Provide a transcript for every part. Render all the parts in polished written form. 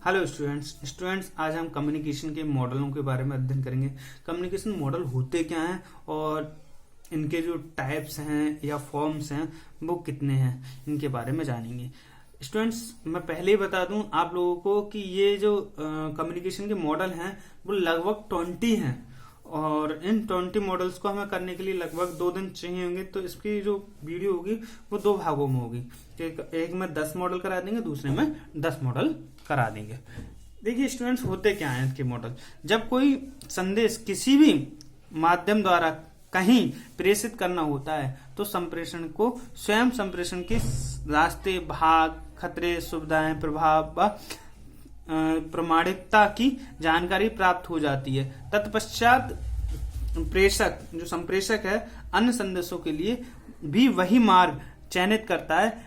Hello students आज हम communication के मॉडलों के बारे में अध्ययन करेंगे। कम्युनिकेशन मॉडल होते क्या हैं और इनके जो टाइप्स हैं या फॉर्म्स हैं वो कितने हैं, इनके बारे में जानेंगे। स्टूडेंट्स मैं पहले ही बता दूं आप लोगों को कि ये जो कम्युनिकेशन के मॉडल हैं वो लगभग 20 हैं और इन 20 मॉडल्स को हमें करने के लिए लगभग 2 दिन चाहिए होंगे। तो इसकी जो वीडियो होगी वो 2 भागों में होगी। एक में 10 मॉडल करा देंगे, दूसरे में 10 मॉडल करा देंगे। देखिए स्टूडेंट्स होते क्या हैं इसके मॉडल। जब कोई संदेश किसी भी माध्यम द्वारा कहीं प्रेषित करना होता है तो संप्रेषण को स्वयं संप्रेषण के रास्ते, भाग, खतरे, सुविधाएं, प्रभाव व प्रामाणिकता की जानकारी प्राप्त हो जाती है। तत्पश्चात प्रेषक जो संप्रेषक है अन्य संदेशों के लिए भी वही मार्ग चयनित करता है।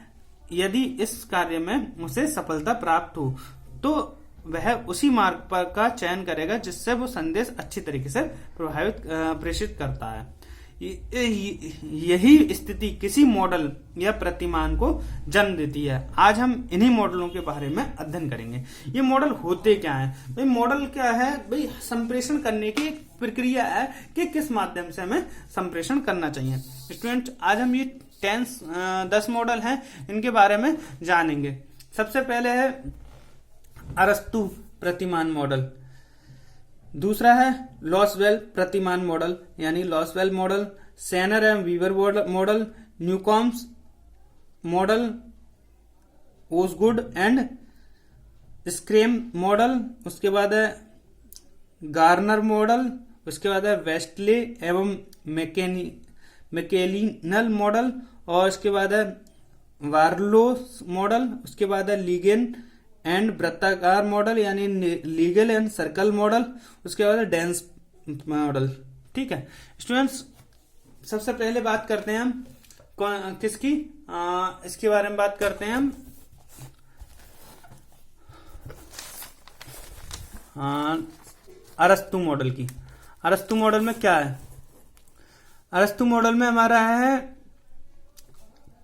यदि इस कार्य में उसे सफलता प्राप्त हो तो वह उसी मार्ग पर का चयन करेगा जिससे वो संदेश अच्छी तरीके से प्रेषित करता है। यही स्थिति किसी मॉडल या प्रतिमान को जन्म देती है। आज हम इन्हीं मॉडलों के बारे में अध्ययन करेंगे। ये मॉडल होते क्या हैं? भाई मॉडल क्या है? भाई संप्रेषण करने की एक प्रक्रिया है कि किस माध्यम से हमें संप्रेषण करना चाहिए। स्टूडेंट आज हम ये 10 मॉडल हैं, इनके बारे में जानेंगे। सबसे पहले है अरस्तु प्रतिमान मॉडल, दूसरा है लॉसवेल प्रतिमान मॉडल यानी लॉसवेल मॉडल, सेनर एवं Weaver model, Newcomb's model, Osgood and Schramm model, उसके बाद है गार्नर मॉडल, उसके बाद है वेस्टले एवं मैकेलिनल मॉडल, और उसके बाद है वार्लो मॉडल, उसके बाद है लीगेन एंड वृत्ताकार मॉडल यानी लीगल एंड सर्कल मॉडल, उसके बाद डेंस मॉडल। ठीक है स्टूडेंट्स, सबसे पहले बात करते हैं हम किसकी, इसके बारे में बात करते हैं हम अरस्तु मॉडल की। अरस्तु मॉडल में क्या है? अरस्तु मॉडल में हमारा है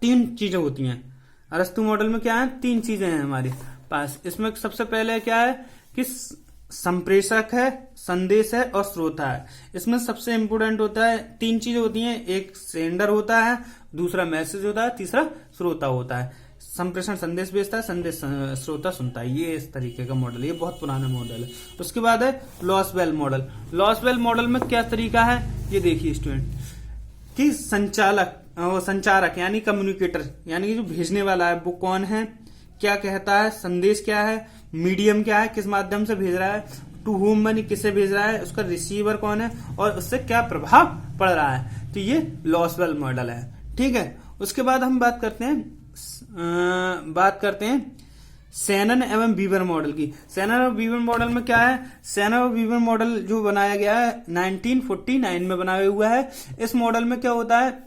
3 चीजें होती हैं। अरस्तु मॉडल में क्या है? 3 चीजें हैं हमारे पास। इसमें सबसे पहले क्या है कि संप्रेषक है, संदेश है और श्रोता है। इसमें सबसे इंपोर्टेंट होता है 3 चीजें होती हैं। एक सेंडर होता है, दूसरा मैसेज होता है, तीसरा श्रोता होता है। संप्रेषण संदेश भेजता है, संदेश श्रोता सुनता है। ये इस तरीके का मॉडल है, ये बहुत पुराना मॉडल है। उसके बाद है लॉसवेल मॉडल। लॉसवेल मॉडल में क्या तरीका है ये देखिए स्टूडेंट कि संचारक यानी कम्युनिकेटर यानी जो भेजने वाला है वो कौन है, क्या कहता है, संदेश क्या है, मीडियम क्या है, किस माध्यम से भेज रहा है, टू होम यानी किसे भेज रहा है, उसका रिसीवर कौन है और उससे क्या प्रभाव पड़ रहा है। तो ये लॉसवेल मॉडल है। ठीक है, उसके बाद हम बात करते हैं सेनन एवं वीवर मॉडल की। सेनन और वीवर मॉडल में क्या है? सेनन और वीवर मॉडल जो बनाया गया है 1949 में बनाया हुआ है। इस मॉडल में क्या होता है?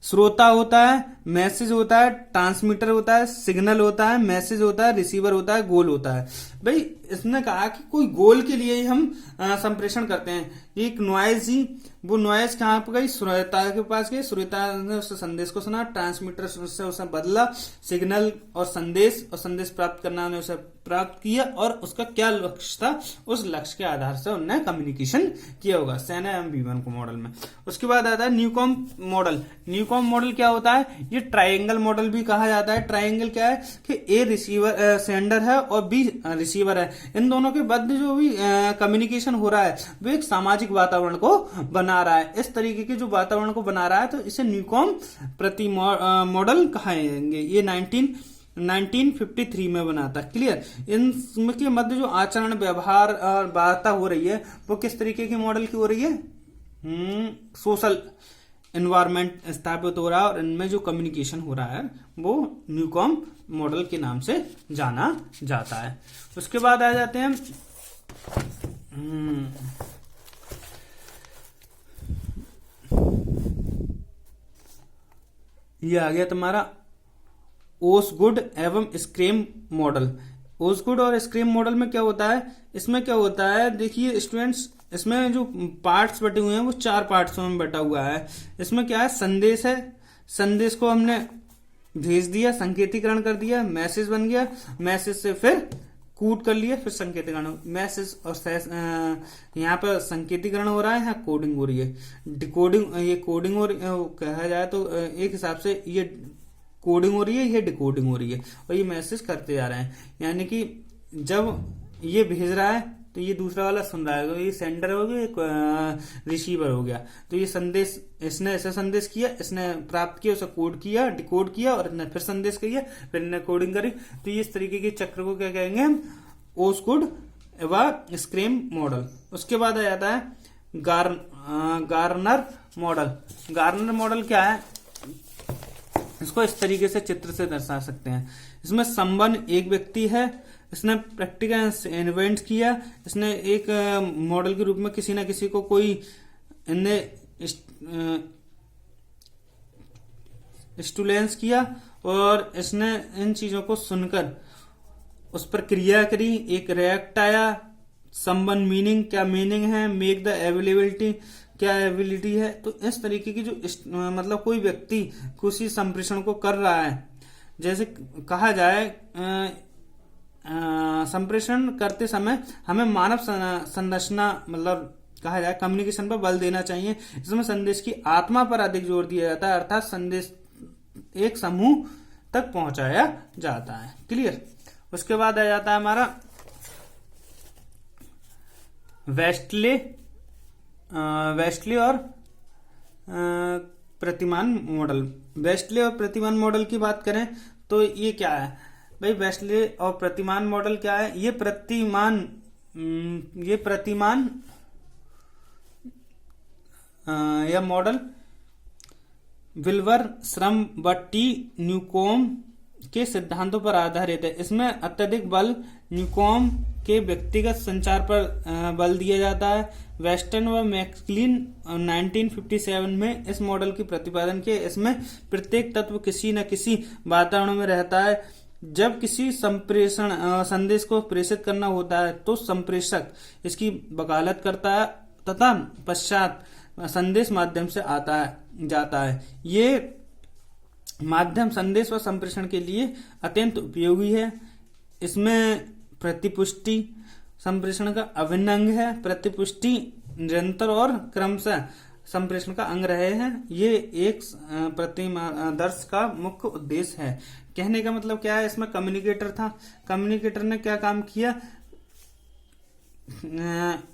श्रोता होता है, मैसेज होता है, ट्रांसमीटर होता है, सिग्नल होता है, मैसेज होता है, रिसीवर होता है, गोल होता है। भाई इसने कहा कि कोई गोल के लिए ही हम संप्रेषण करते हैं। एक नॉइज ही, वो नॉइज कहाँ पर गई? श्रोता के पास गई, श्रोता ने उस संदेश को सुना, ट्रांसमीटर से उसे बदला सिग्नल और संदेश प्राप्त करना ने उसे प्राप्त किया और उसका क्या लक्ष्य था, उस लक्ष्य के आधार से उन्होंने कम्युनिकेशन किया होगा सेना एवं वीवन को मॉडल में। उसके बाद आता है न्यूकॉम मॉडल। न्यूकॉम मॉडल क्या होता है? ये ट्राइंगल मॉडल भी कहा जाता है। ट्राइंगल क्या है कि ए रिसीवर सेंडर है और बी रिसीवर है। इन दोनों के मध्य जो भी कम्युनिकेशन हो रहा है वो एक सामाजिक वातावरण को बना रहा है। इस तरीके के जो वातावरण को बना रहा है तो इसे न्यूकॉम प्रति मॉडल कहेंगे। ये 1953 में बना था। क्लियर? इनके मध्य जो आचरण, व्यवहार और वार्ता हो रही है वो किस तरीके के मॉडल की हो रही है? सोशल एनवायरमेंट स्थापित हो रहा है और इनमें जो कम्युनिकेशन हो रहा है वो न्यूकॉम मॉडल के नाम से जाना जाता है। उसके बाद आ जाते हैं ये आ गया तुम्हारा ओसगुड एवं स्क्रेम मॉडल। ओसगुड और स्क्रेम मॉडल में क्या होता है? इसमें क्या होता है देखिए स्टूडेंट्स, इसमें जो पार्ट्स बटे हुए हैं वो 4 पार्ट्सों में बटा हुआ है। इसमें क्या है? संदेश है, संदेश को हमने भेज दिया, संकेतीकरण कर दिया, मैसेज बन गया, मैसेज से फिर कूट कर लिए, फिर संकेतीकरण, मैसेज और यहाँ पर संकेतीकरण हो रहा है, यहाँ कोडिंग हो रही है, डिकोडिंग, ये कोडिंग हो रही कहा जाए तो एक हिसाब से ये कोडिंग हो रही है, ये डिकोडिंग हो रही है, और ये मैसेज करते जा रहे हैं। यानी कि जब ये भेज रहा है तो ये दूसरा वाला सुन रहा है, तो ये सेंडर हो गया, एक रिसीवर हो गया। तो ये संदेश, इसने ऐसा संदेश किया, इसने प्राप्त किया, उसे कोड किया, डिकोड किया, और इसने फिर संदेश किया, फिर इन्हें कोडिंग करी। तो ये इस तरीके के चक्र को क्या कहेंगे हम, ओस्कुड व स्क्रेम मॉडल। उसके बाद आ जाता है गार्नर मॉडल। गार्नर मॉडल क्या है, इसको इस तरीके से चित्र से दर्शा सकते हैं। इसमें संबंध एक व्यक्ति है, इसने प्रैक्टिकल इन्वेंट किया, इसने एक मॉडल के रूप में किसी ना किसी को कोई स्टूलेंस किया, और इसने इन चीजों को सुनकर उस पर क्रिया करी, एक रिएक्ट आया, संबंध मीनिंग, क्या मीनिंग है, मेक द अवेलेबिलिटी, क्या एबिलिटी है। तो इस तरीके की जो मतलब कोई व्यक्ति किसी संप्रेषण को कर रहा है, जैसे कहा जाए संप्रेषण करते समय हमें मानव संरचना मतलब कहा जाए कम्युनिकेशन पर बल देना चाहिए। इसमें संदेश की आत्मा पर अधिक जोर दिया जाता है, अर्थात संदेश एक समूह तक पहुंचाया जाता है। क्लियर। उसके बाद आ जाता है हमारा वेस्टले और प्रतिमान मॉडल। वेस्टले और प्रतिमान मॉडल की बात करें तो ये क्या है भाई, वेस्टले और प्रतिमान मॉडल क्या है, ये प्रतिमान यह मॉडल विल्वर श्रम बट्टी न्यूकॉम के सिद्धांतों पर आधारित है। इसमें अत्यधिक बल न्यूकॉम के व्यक्तिगत संचार पर बल दिया जाता है। वेस्टर्न व मैक्सलिन 1957 में इस मॉडल की प्रतिपादन किया। इसमें प्रत्येक तत्व किसी न किसी वातावरण में रहता है। जब किसी संप्रेषण संदेश को प्रेषित करना होता है तो संप्रेषक इसकी वकालत करता है तथा पश्चात संदेश माध्यम से जाता है। ये माध्यम संदेश व संप्रेषण के लिए अत्यंत उपयोगी है। इसमें प्रतिपुष्टि संप्रेषण का अभिन्न अंग है। प्रतिपुष्टि निरंतर और क्रमशः संप्रेषण का अंग रहे हैं। ये एक प्रतिदर्श का मुख्य उद्देश्य है। कहने का मतलब क्या है, इसमें कम्युनिकेटर था, कम्युनिकेटर ने क्या काम किया,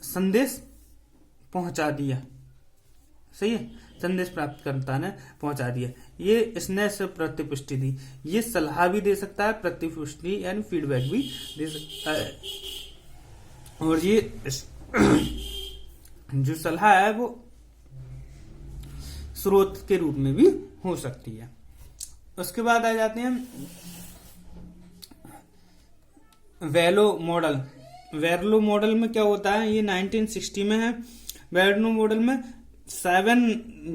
संदेश पहुंचा दिया, सही है, संदेश प्राप्तकर्ता ने पहुंचा दिया। ये इसने से प्रतिपुष्टि दी। ये सलाह भी दे सकता है, प्रतिपुष्टि यानी फीडबैक भी दे सकता है, और ये जो सलाह है वो स्रोत के रूप में भी हो सकती है। उसके बाद आ जाते हैं वेलो मॉडल। वेरलो मॉडल में क्या होता है, ये 1960 में है। वेरलो मॉडल में 7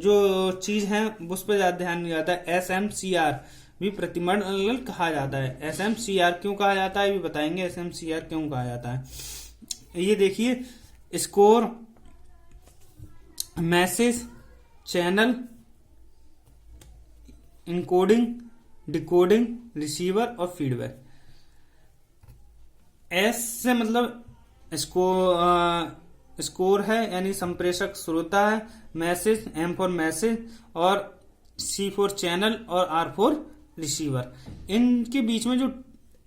जो चीज है उस पर ज्यादा ध्यान दिया जाता है। SMCR भी प्रतिमंडल कहा जाता है। SMCR क्यों कहा जाता है ये भी बताएंगे, SMCR क्यों कहा जाता है। ये देखिए, score, message, channel, encoding, decoding, receiver और फीडबैक। एस से मतलब स्कोर है यानी संप्रेषक श्रोता है, मैसेज, M फॉर मैसेज, और C फॉर चैनल, और R फॉर रिसीवर। इनके बीच में जो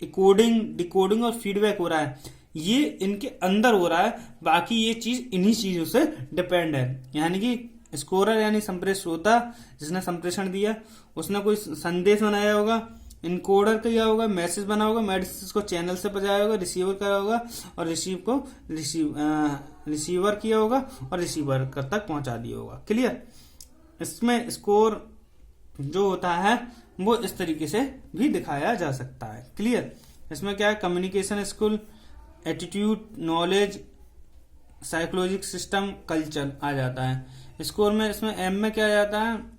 कोडिंग, डिकोडिंग और फीडबैक हो रहा है ये इनके अंदर हो रहा है। बाकी ये चीज इन्हीं चीजों से डिपेंड है। यानी कि स्कोरर यानी संप्रेषक श्रोता जिसने संप्रेषण दिया, उसने कोई संदेश बनाया होगा, इनकोडर किया होगा, मैसेज बना होगा, मैसेज को चैनल से पहुंचाया होगा, रिसीवर करा होगा, और रिसीव को रिसीवर किया होगा और रिसीवर तक पहुंचा दिया होगा। क्लियर। इसमें स्कोर जो होता है वो इस तरीके से भी दिखाया जा सकता है। क्लियर। इसमें क्या है, communication skill, attitude, knowledge, psychologic system, culture आ जाता है। स्कोर में इसमें M में क्या आ जाता है,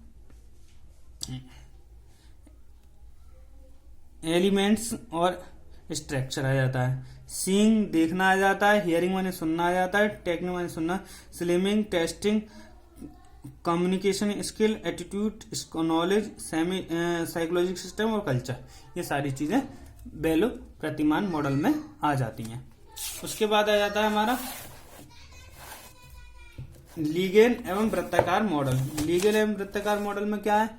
एलिमेंट्स और स्ट्रक्चर आ जाता है। सीइंग देखना आ जाता है, हियरिंग माने सुनना आ जाता है, टेक्निक माने सुनना, slimming, testing, communication skill, attitude, knowledge, psychologic system और कल्चर, ये सारी चीजें बेलो प्रतिमान मॉडल में आ जाती हैं। उसके बाद आ जाता है हमारा लीगेन एवं वृत्ताकार मॉडल। लीगेन एवं वृत्ताकार मॉडल में क्या है,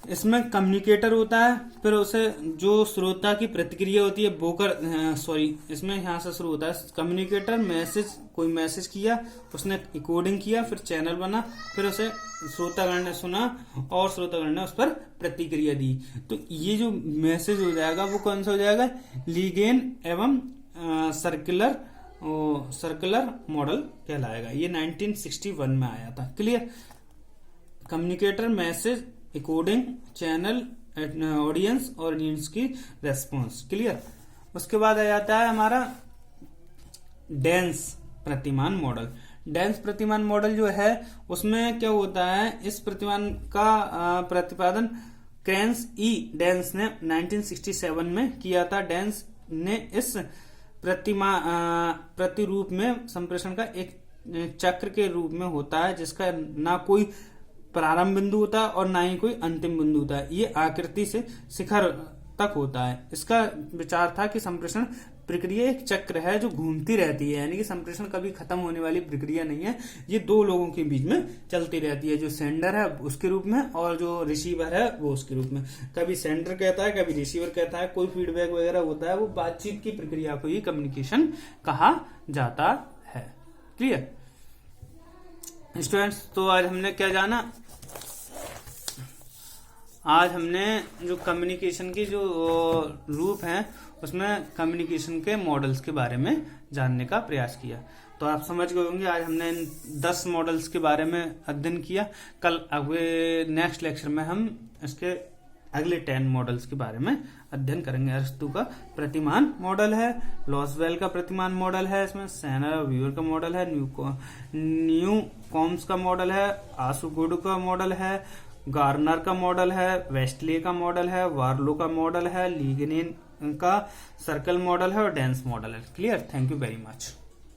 इसमें कम्युनिकेटर होता है, फिर उसे जो श्रोता की प्रतिक्रिया होती है इसमें यहाँ से शुरू होता है कम्युनिकेटर कोई मैसेज किया, उसने इकोडिंग किया, फिर चैनल बना, फिर उसे श्रोतागण ने सुना और श्रोतागण ने उस पर प्रतिक्रिया दी। तो ये जो मैसेज हो जाएगा वो कौन सा हो जाएगा, लीगेन एवं सर्कुलर मॉडल कहलाएगा। ये 1961 में आया था। Clear. Communicator, message, encoding, channel, audience और ऑडियंस की रेस्पॉन्स। क्लियर। उसके बाद आ जाता है हमारा डेंस प्रतिमान मॉडल। डेंस प्रतिमान मॉडल जो है उसमें क्या होता है, इस प्रतिमान का प्रतिपादन क्रेन्स ई डेंस ने 1967 में किया था। डेंस ने इस प्रतिरूप में संप्रेषण का एक चक्र के रूप में होता है, जिसका ना कोई प्रारंभ बिंदु होता है और ना ही कोई अंतिम बिंदु होता है। ये आकृति से शिखर तक होता है। इसका विचार था कि संप्रेषण प्रक्रिया एक चक्र है जो घूमती रहती है, यानी कि संप्रेषण कभी खत्म होने वाली प्रक्रिया नहीं है। ये दो लोगों के बीच में चलती रहती है, जो सेंडर है उसके रूप में और जो रिसीवर है वो उसके रूप में। कभी सेंडर कहता है, कभी रिसीवर कहता है, कोई फीडबैक वगैरह होता है, वो बातचीत की प्रक्रिया को ही कम्युनिकेशन कहा जाता है। Clear students. तो आज हमने क्या जाना, आज हमने जो कम्युनिकेशन की जो रूप हैं उसमें कम्युनिकेशन के मॉडल्स के बारे में जानने का प्रयास किया। तो आप समझ गए होंगे, आज हमने 10 मॉडल्स के बारे में अध्ययन किया। कल अगले नेक्स्ट लेक्चर में हम इसके अगले 10 मॉडल्स के बारे में अध्ययन करेंगे। अरस्तु का प्रतिमान मॉडल है, लॉसवेल का प्रतिमान मॉडल है, इसमें सेनर व्यूअर का मॉडल है, न्यू कॉम्स का मॉडल है, आशुगुड का मॉडल है, गार्नर का मॉडल है, वेस्टले का मॉडल है, वार्लो का मॉडल है, लीगेन का सर्कल मॉडल है और डेंस मॉडल है। Clear. Thank you very much.